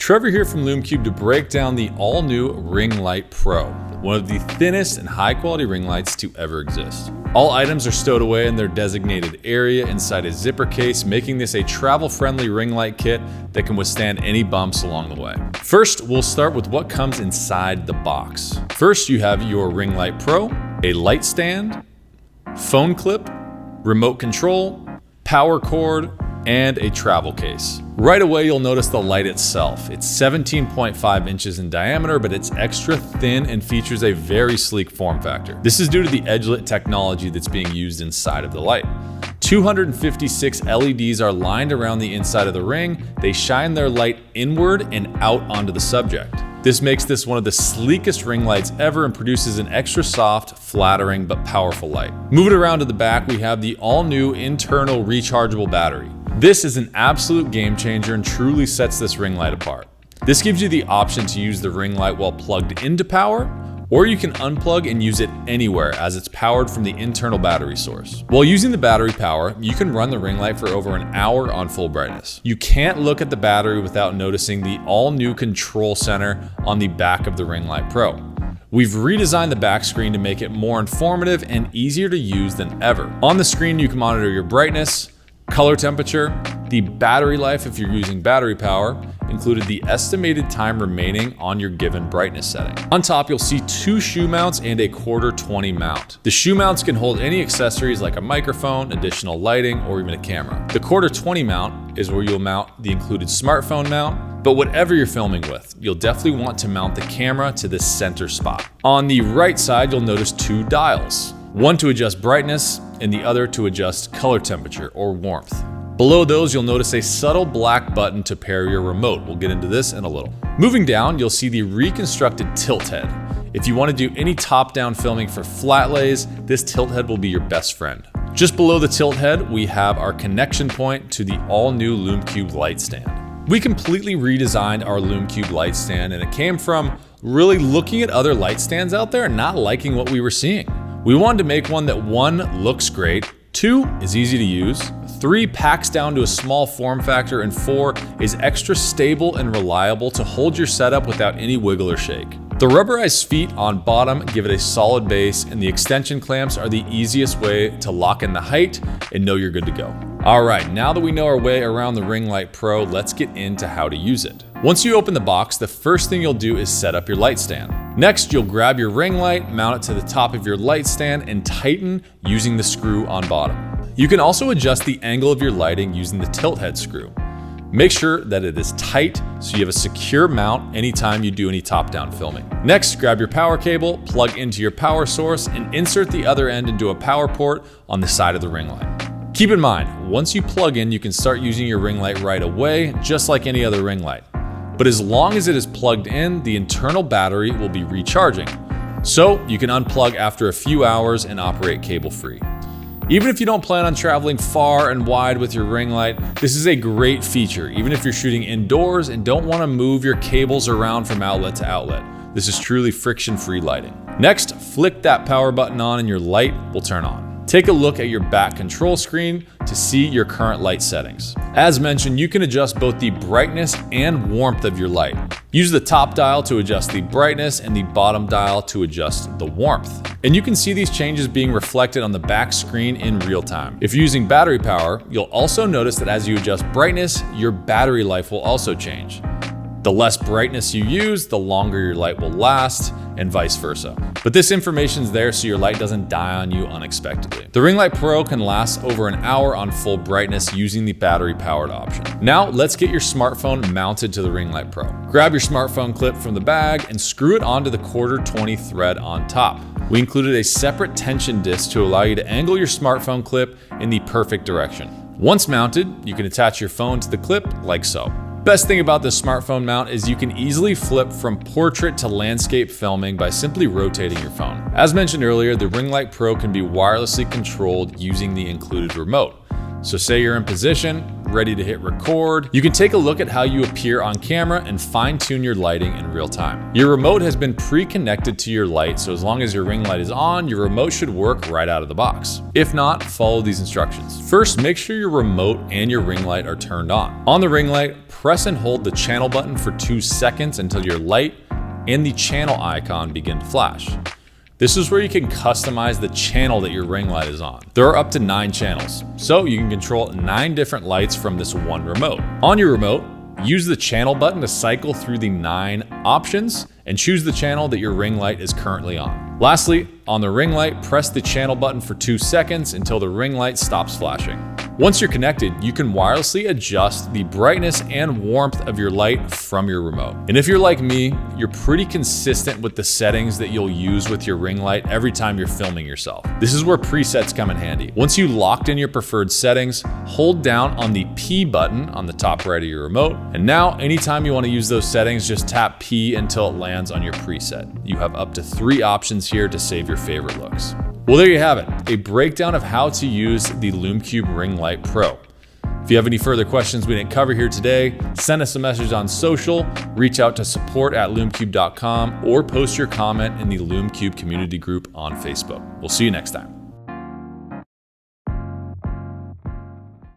Trevor here from Lume Cube to break down the all-new Ring Light Pro, one of the thinnest and high-quality ring lights to ever exist. All items are stowed away in their designated area inside a zipper case, making this a travel-friendly ring light kit that can withstand any bumps along the way. First, we'll start with what comes inside the box. First, you have your Ring Light Pro, a light stand, phone clip, remote control, power cord, and a travel case. Right away, you'll notice the light itself. It's 17.5 inches in diameter, but it's extra thin and features a very sleek form factor. This is due to the edge-lit technology that's being used inside of the light. 256 LEDs are lined around the inside of the ring. They shine their light inward and out onto the subject. This makes this one of the sleekest ring lights ever and produces an extra soft, flattering, but powerful light. Moving around to the back, we have the all-new internal rechargeable battery. This is an absolute game changer and truly sets this ring light apart. This gives you the option to use the ring light while plugged into power, or you can unplug and use it anywhere as it's powered from the internal battery source. While using the battery power, you can run the ring light for over an hour on full brightness. You can't look at the battery without noticing the all-new control center on the back of the Ring Light Pro. We've redesigned the back screen to make it more informative and easier to use than ever. On the screen, you can monitor your brightness, color temperature, the battery life if you're using battery power, included the estimated time remaining on your given brightness setting. On top, you'll see two shoe mounts and a 1/4-20 mount. The shoe mounts can hold any accessories like a microphone, additional lighting, or even a camera. The 1/4-20 mount is where you'll mount the included smartphone mount, but whatever you're filming with, you'll definitely want to mount the camera to the center spot. On the right side, you'll notice two dials, one to adjust brightness and the other to adjust color temperature or warmth. Below those, you'll notice a subtle black button to pair your remote. We'll get into this in a little. Moving down, you'll see the reconstructed tilt head. If you want to do any top-down filming for flat lays, this tilt head will be your best friend. Just below the tilt head, we have our connection point to the all-new Lume Cube light stand. We completely redesigned our Lume Cube light stand, and it came from really looking at other light stands out there and not liking what we were seeing. We wanted to make one that 1, looks great, 2, is easy to use, 3, packs down to a small form factor, and 4, is extra stable and reliable to hold your setup without any wiggle or shake. The rubberized feet on bottom give it a solid base, and the extension clamps are the easiest way to lock in the height and know you're good to go. All right, now that we know our way around the Ring Light Pro, let's get into how to use it. Once you open the box, the first thing you'll do is set up your light stand. Next, you'll grab your ring light, mount it to the top of your light stand, and tighten using the screw on bottom. You can also adjust the angle of your lighting using the tilt head screw. Make sure that it is tight so you have a secure mount anytime you do any top-down filming. Next, grab your power cable, plug into your power source, and insert the other end into a power port on the side of the ring light. Keep in mind, once you plug in, you can start using your ring light right away, just like any other ring light. But as long as it is plugged in, the internal battery will be recharging. So you can unplug after a few hours and operate cable-free. Even if you don't plan on traveling far and wide with your ring light, this is a great feature, even if you're shooting indoors and don't want to move your cables around from outlet to outlet. This is truly friction-free lighting. Next, flick that power button on and your light will turn on. Take a look at your back control screen to see your current light settings. As mentioned, you can adjust both the brightness and warmth of your light. Use the top dial to adjust the brightness and the bottom dial to adjust the warmth. And you can see these changes being reflected on the back screen in real time. If you're using battery power, you'll also notice that as you adjust brightness, your battery life will also change. The less brightness you use, the longer your light will last, and vice versa. But this information's there so your light doesn't die on you unexpectedly. The Ring Light Pro can last over an hour on full brightness using the battery powered option. Now let's get your smartphone mounted to the Ring Light Pro. Grab your smartphone clip from the bag and screw it onto the 1/4-20 thread on top. We included a separate tension disc to allow you to angle your smartphone clip in the perfect direction. Once mounted, you can attach your phone to the clip like so. Best thing about this smartphone mount is you can easily flip from portrait to landscape filming by simply rotating your phone. As mentioned earlier, the Ring Light Pro can be wirelessly controlled using the included remote. So say you're in position, ready to hit record. You can take a look at how you appear on camera and fine-tune your lighting in real time. Your remote has been pre-connected to your light, so as long as your ring light is on, your remote should work right out of the box. If not, follow these instructions. First, make sure your remote and your ring light are turned on. On the ring light, press and hold the channel button for 2 seconds until your light and the channel icon begin to flash. This is where you can customize the channel that your ring light is on. There are up to 9 channels, so you can control 9 different lights from this one remote. On your remote, use the channel button to cycle through the 9 options and choose the channel that your ring light is currently on. Lastly, on the ring light, press the channel button for 2 seconds until the ring light stops flashing. Once you're connected, you can wirelessly adjust the brightness and warmth of your light from your remote. And if you're like me, you're pretty consistent with the settings that you'll use with your ring light every time you're filming yourself. This is where presets come in handy. Once you locked in your preferred settings, hold down on the P button on the top right of your remote. And now, anytime you want to use those settings, just tap P until it lands on your preset. You have up to 3 options here to save your favorite looks. Well, there you have it, a breakdown of how to use the Lume Cube Ring Light Pro. If you have any further questions we didn't cover here today, send us a message on social, reach out to support@lumecube.com, or post your comment in the Lume Cube community group on Facebook. We'll see you next time.